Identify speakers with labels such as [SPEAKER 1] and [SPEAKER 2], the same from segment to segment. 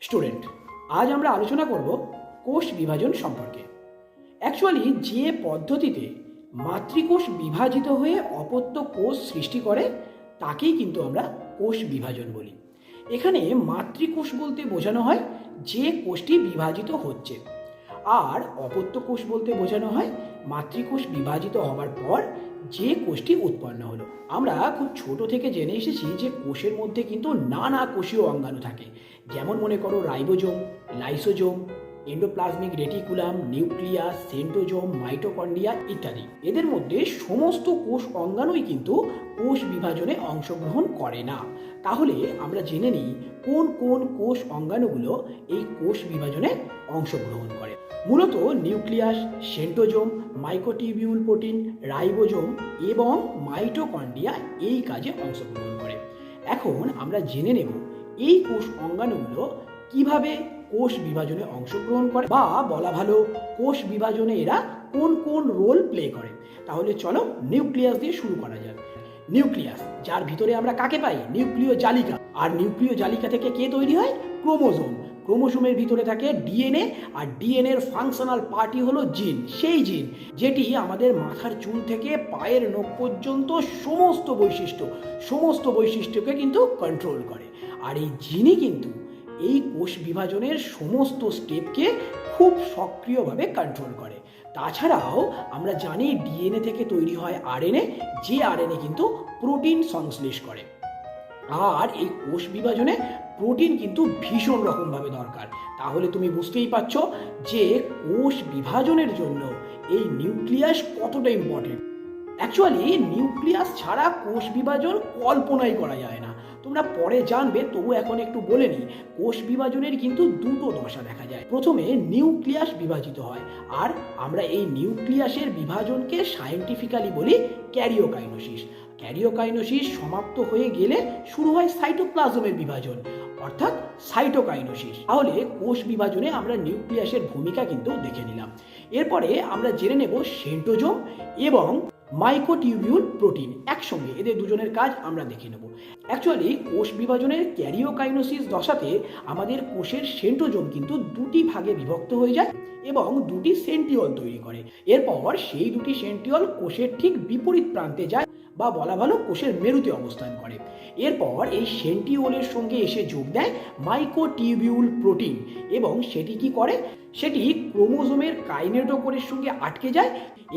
[SPEAKER 1] Student, আজ আমরা আলোচনা করব কোষ বিভাজন সম্পর্কে। অ্যাকচুয়ালি যে পদ্ধতিতে মাতৃকোষ বিভাজিত হয়ে অপত্য কোষ সৃষ্টি করে তাকেই কিন্তু আমরা কোষ বিভাজন বলি। এখানে মাতৃকোষ বলতে বোঝানো হয় যে কোষটি বিভাজিত হচ্ছে, আর অপত্য কোষ বলতে বোঝানো হয় মাতৃকোষ বিভাজিত হবার পর যে কোষটি উৎপন্ন হলো। আমরা খুব ছোট থেকে জেনে এসেছি যে কোষের মধ্যে কিন্তু নানা কোষীয় অঙ্গাণু থাকে, যেমন মনে করো ribosome, lysosome, endoplasmic reticulum, nucleus, centrosome, mitochondria ইত্যাদি। এদের মধ্যে সমস্ত কোষ অঙ্গাণুই কিন্তু কোষ বিভাজনে অংশগ্রহণ করে না। তাহলে আমরা জেনে নিই কোন কোন কোষ অঙ্গাণুগুলো এই কোষ বিভাজনে অংশগ্রহণ করে। মূলত nucleus, centrosome, microtubule protein, ribosome এবং মাইটোকন্ড্রিয়া এই কাজে অংশগ্রহণ করে। এখন আমরা জেনে নেব এই কোষ অঙ্গাণুগুলো কিভাবে কোষ বিভাজনে অংশগ্রহণ করে, বা বলা ভালো কোষ বিভাজনে এরা কোন কোন রোল প্লে করে। তাহলে চলো নিউক্লিয়াস দিয়ে শুরু করা যাক। নিউক্লিয়াস, যার ভিতরে আমরা কাকে পাই? নিউক্লিয় জালিকা। আর নিউক্লিয় জালিকা থেকে কে তৈরি হয়? ক্রোমোজোম। ক্রোমোজোমের ভিতরে থাকে ডিএনএ, আর ডিএনএ এর ফাংশনাল পার্টই হলো জিন। সেই জিন যেটি আমাদের মাথার চুল থেকে পায়ের নখ পর্যন্ত সমস্ত বৈশিষ্ট্যকে কিন্তু কন্ট্রোল করে। আর এই জিনই কিন্তু এই কোষ বিভাজনের সমস্ত স্টেপকে খুব সক্রিয়ভাবে কন্ট্রোল করে। তাছাড়াও আমরা জানি ডিএনএ থেকে তৈরি হয় আরএনএ, যে আরএনএ কিন্তু প্রোটিন সংশ্লেষ করে। আর এই কোষ বিভাজনে প্রোটিন কিন্তু ভীষণ রকমভাবে দরকার। তাহলে তুমি বুঝতেই পারছো যে কোষ বিভাজনের জন্য এই নিউক্লিয়াস কতটা ইম্পর্টেন্ট। অ্যাকচুয়ালি নিউক্লিয়াস ছাড়া কোষ বিভাজন কল্পনাই করা যায় না। তোমরা পরে জানবে, তবু এখন একটু বলে নিই। কোষ বিভাজনের কিন্তু দুটো দশা দেখা যায়। প্রথমে নিউক্লিয়াস বিভাজিত হয়, আর আমরা এই নিউক্লিয়াসের বিভাজনকে সায়েন্টিফিক্যালি বলি ক্যারিওকাইনোসিস। ক্যারিওকাইনোসিস সমাপ্ত হয়ে গেলে শুরু হয় সাইটোপ্লাজমের বিভাজন, অর্থাৎ সাইটোকাইনোসিস। তাহলে কোষ বিভাজনে আমরা নিউক্লিয়াসের ভূমিকা কিন্তু দেখে নিলাম। এরপরে আমরা জেনে নেব সেন্ট্রোজোম এবং মাইক্রোটিবিউল প্রোটিন একসঙ্গে, এদের দুজনের কাজ আমরা দেখে নেব। অ্যাকচুয়ালি কোষ বিভাজনের ক্যারিওকাইনোসিস দশাতে আমাদের কোষের সেন্ট্রোজোম কিন্তু দুটি ভাগে বিভক্ত হয়ে যায় এবং দুটি সেন্ট্রিওল তৈরি করে। এরপর সেই দুটি সেন্ট্রিওল কোষের ঠিক বিপরীত প্রান্তে যায়, বা বলা ভালো কোষের মেরুতে অবস্থান করে। এরপর এই সেন্ট্রিওলের সঙ্গে এসে যোগ দেয় মাইক্রোটিবিউল প্রোটিন, এবং সেটি কি করে? সেটি ক্রোমোজোমের কাইনেটোকোরের সঙ্গে আটকে যায়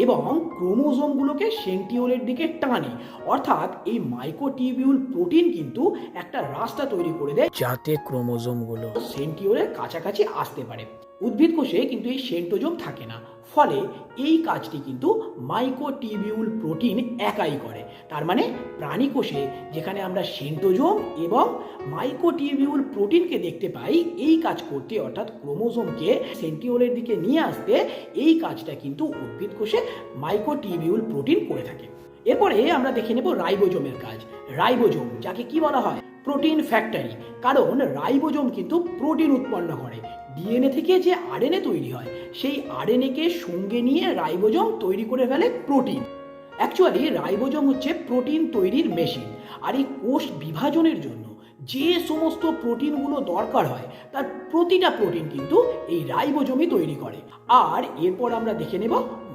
[SPEAKER 1] এবং ক্রোমোজোমগুলোকে সেন্ট্রিওলের দিকে টানে। অর্থাৎ এই মাইক্রোটিবিউল প্রোটিন কিন্তু একটা রাস্তা তৈরি করে দেয় যাতে ক্রোমোজোমগুলো সেন্ট্রিওলের কাছাকাছি আসতে পারে। উদ্ভিদ কোষে কিন্তু এই সেন্ট্রোজোম থাকে না, ফলে এই কাজটি কিন্তু মাইক্রোটিবিউল প্রোটিন একাই করে। তার মানে প্রাণী কোষে যেখানে আমরা সেন্ট্রোজোম এবং মাইক্রোটিবিউল প্রোটিনকে দেখতে পাই এই কাজ করতে, অর্থাৎ ক্রোমোজোমকে সেন্ট্রিওলের দিকে নিয়ে আসতে, এই কাজটা কিন্তু উদ্ভিদ কোষে মাইক্রোটিবিউল প্রোটিন করে থাকে। এরপরে আমরা দেখে নেব রাইবোজোমের কাজ। রাইবোজোম, যাকে কি বলা হয়? Protein factory. কারণ রাইবোজোম কিন্তু প্রোটিন উৎপন্ন করে। ডিএনএ থেকে যে আরএনএ তৈরি হয়, সেই আরএনএকে সঙ্গে নিয়ে রাইবোজোম তৈরি করে ফেলে প্রোটিন। অ্যাকচুয়ালি রাইবোজোম হচ্ছে প্রোটিন তৈরির মেশিন। আর এই কোষ বিভাজনের জন্য যে সমস্ত প্রোটিনগুলো দরকার হয় তার প্রতিটা প্রোটিন কিন্তু এই রাইবোজোমই তৈরি করে। আর এরপর আমরা দেখে নেব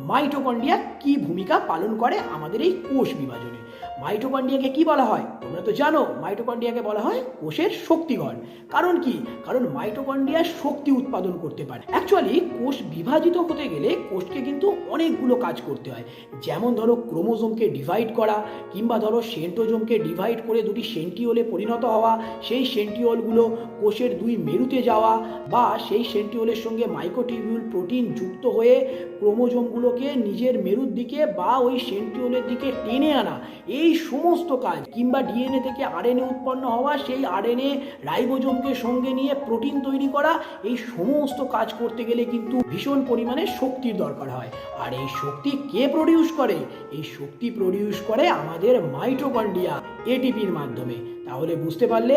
[SPEAKER 1] মাইটোকন্ড্রিয়া কি ভূমিকা পালন করে আমাদের এই কোষ বিভাজনে। মাইটোকন্ড্রিয়াকে কি বলা হয়? তোমরা তো জানো মাইটোকন্ড্রিয়াকে বলা হয় কোষের শক্তিঘর। কারণ কি? কারণ মাইটোকন্ড্রিয়া শক্তি উৎপাদন করতে পারে। অ্যাকচুয়ালি কোষ বিভাজিত হতে গেলে কোষকে কিন্তু অনেকগুলো কাজ করতে হয়। যেমন ধরো ক্রোমোজোমকে ডিভাইড করা, কিংবা ধরো সেন্ট্রোজোমকে ডিভাইড করে দুটি সেন্ট্রিওলে পরিণত হওয়া, সেই সেন্ট্রিওলগুলো কোষের দুই মেরুতে যাওয়া, বা সেই সেন্ট্রিওলের সঙ্গে মাইক্রোটিবিউল প্রোটিন যুক্ত হয়ে ক্রোমোজোমগুলোকে নিজের মেরুর দিকে বা ওই সেন্ট্রিওলের দিকে টেনে আনা, এই সমস্ত কাজ, কিংবা ডিএনএ থেকে আরএনএ উৎপন্ন হওয়া, সেই আরএনএ রাইবোজোমকে সঙ্গে নিয়ে প্রোটিন তৈরি করা, এই সমস্ত কাজ করতে গেলে কিন্তু ভীষণ পরিমাণে শক্তির দরকার হয়। আর এই শক্তি কে প্রডিউস করে? এই শক্তি প্রডিউস করে আমাদের মাইটোকন্ড্রিয়া এটিপির মাধ্যমে। তাহলে বুঝতে পারলে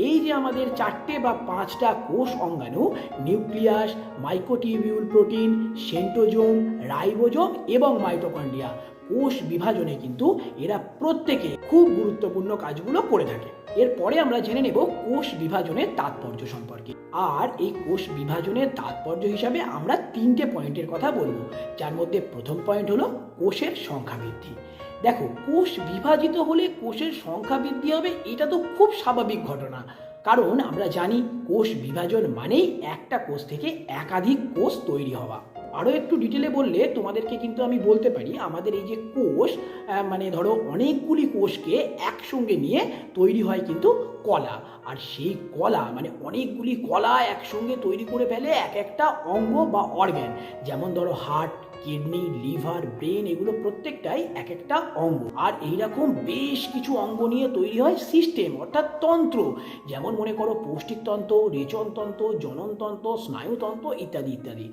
[SPEAKER 1] এই যে আমাদের 4টে বা 5টা কোষ অঙ্গাণু, nucleus, microtubule protein, centrosome, ribosome এবং মাইটোকন্ড্রিয়া, কোষ বিভাজনে কিন্তু এরা প্রত্যেকে খুব গুরুত্বপূর্ণ কাজগুলো করে থাকে। এরপরে আমরা জেনে নেব কোষ বিভাজনের তাৎপর্য সম্পর্কে। আর এই কোষ বিভাজনের তাৎপর্য হিসাবে আমরা 3টে পয়েন্টের কথা বলবো, যার মধ্যে প্রথম পয়েন্ট হলো কোষের সংখ্যা বৃদ্ধি। দেখো, কোষ বিভাজিত হলে কোষের সংখ্যা বৃদ্ধি হবে, এটা তো খুব স্বাভাবিক ঘটনা। কারণ আমরা জানি কোষ বিভাজন মানেই একটা কোষ থেকে একাধিক কোষ তৈরি হওয়া। আরও একটু ডিটেলে বললে তোমাদেরকে কিন্তু আমি বলতে পারি, আমাদের এই যে কোষ, মানে ধরো অনেকগুলি কোষকে একসঙ্গে নিয়ে তৈরি হয় কিন্তু কলা। আর সেই কলা মানে অনেকগুলি কলা একসঙ্গে তৈরি করে ফেলে এক একটা অঙ্গ বা অর্গ্যান। যেমন ধরো হার্ট, কিডনি, লিভার, ব্রেন, এগুলো প্রত্যেকটাই এক একটা অঙ্গ। আর এইরকম বেশ কিছু অঙ্গ নিয়ে তৈরি হয় সিস্টেম অর্থাৎ তন্ত্র। যেমন মনে করো পৌষ্টিকতন্ত্র, রেচনতন্ত্র, জননতন্ত্র, স্নায়ুতন্ত্র ইত্যাদি ইত্যাদি।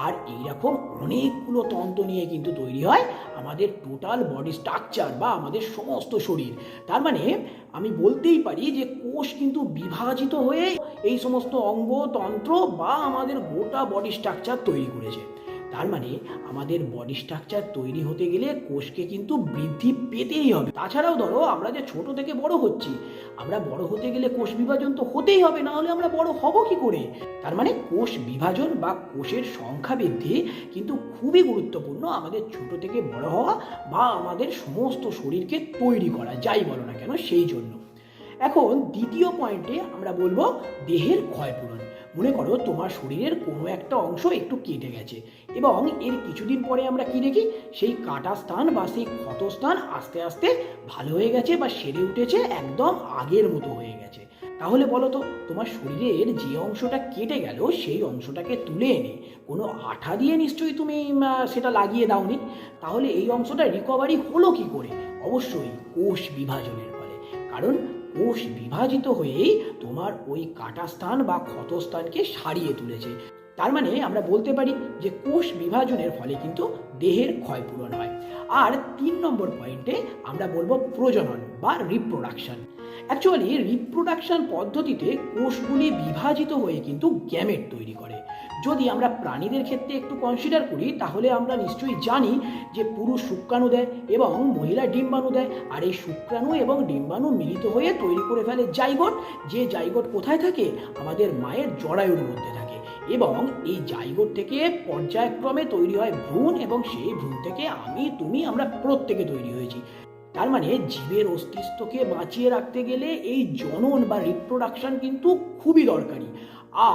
[SPEAKER 1] আর এইরকম অনেকগুলো তন্ত্র নিয়ে কিন্তু তৈরি হয় আমাদের টোটাল বডি স্ট্রাকচার বা আমাদের সমস্ত শরীর। তার মানে আমি বলতেই পারি যে কোষ কিন্তু বিভাজিত হয়ে এই সমস্ত অঙ্গ, তন্ত্র বা আমাদের গোটা বডি স্ট্রাকচার তৈরি করেছে। তার মানে আমাদের বডি স্ট্রাকচার তৈরি হতে গেলে কোষকে কিন্তু বৃদ্ধি পেতেই হবে। তাছাড়াও ধরো আমরা যে ছোট থেকে বড় হচ্ছি, আমরা বড় হতে গেলে কোষ বিভাজন তো হতেই হবে, না হলে আমরা বড় হব কি করে? তার মানে কোষ বিভাজন বা কোষের সংখ্যা বৃদ্ধি কিন্তু খুবই গুরুত্বপূর্ণ আমাদের ছোট থেকে বড় হওয়া বা আমাদের সমস্ত শরীরকে তৈরি করা, যাই বলো না কেন সেই জন্য। এখন দ্বিতীয় পয়েন্টে আমরা বলবো দেহের ক্ষয়পূরণ। মনে করো তোমার শরীরের কোনো একটা অংশ একটু কেটে গেছে এবং এর কিছুদিন পরে আমরা কি দেখি, সেই কাটা স্থান বা সেই ক্ষত স্থান আস্তে আস্তে ভালো হয়ে গেছে বা সেরে উঠেছে, একদম আগের মতো হয়ে গেছে। তাহলে বলো তো, তোমার শরীরের যে অংশটা কেটে গেল সেই অংশটাকে তুলে এনে কোনো আঠা দিয়ে নিশ্চয়ই তুমি সেটা লাগিয়ে দাওনি। তাহলে এই অংশটা রিকভারি হলো কি করে? অবশ্যই কোষ বিভাজনের ফলে। কারণ কোষ বিভাজিত হয়েই তোমার ওই কাটা স্থান বা ক্ষতস্থানকে সারিয়ে তুলেছে। তার মানে আমরা বলতে পারি যে কোষ বিভাজনের ফলে কিন্তু দেহের ক্ষয়পূরণ হয়। আর 3 নম্বর পয়েন্টে আমরা বলবো প্রজনন বা রিপ্রোডাকশন। অ্যাকচুয়ালি রিপ্রোডাকশন পদ্ধতিতে কোষগুলি বিভাজিত হয়ে কিন্তু গ্যামেট তৈরি করে। যদি আমরা প্রাণীদের ক্ষেত্রে একটু কনসিডার করি, তাহলে আমরা নিশ্চয়ই জানি যে পুরুষ শুক্রাণু দেয় এবং মহিলা ডিম্বাণু দেয়। আর এই শুক্রাণু এবং ডিম্বাণু মিলিত হয়ে তৈরি করে ফেলে জাইগোট। যে জাইগোট কোথায় থাকে? আমাদের মায়ের জরায়ুর মধ্যে থাকে। এবং এই জাইগোট থেকে পর্যায়ক্রমে তৈরি হয় ভ্রূণ, এবং সেই ভ্রূণ থেকে আমি, তুমি, আমরা প্রত্যেকে তৈরি হয়েছি। তার মানে জীবের অস্তিত্বকে বাঁচিয়ে রাখতে গেলে এই জনন বা রিপ্রোডাকশন কিন্তু খুবই দরকারি।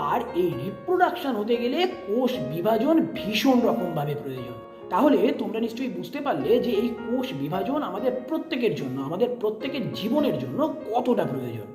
[SPEAKER 1] আর এই রিপ্রোডাকশন হতে গেলে কোষ বিভাজন ভীষণ রকমভাবে প্রয়োজন। তাহলে তোমরা নিশ্চয়ই বুঝতে পারলে যে এই কোষ বিভাজন আমাদের প্রত্যেকের জন্য, আমাদের প্রত্যেকের জীবনের জন্য কতটা প্রয়োজন।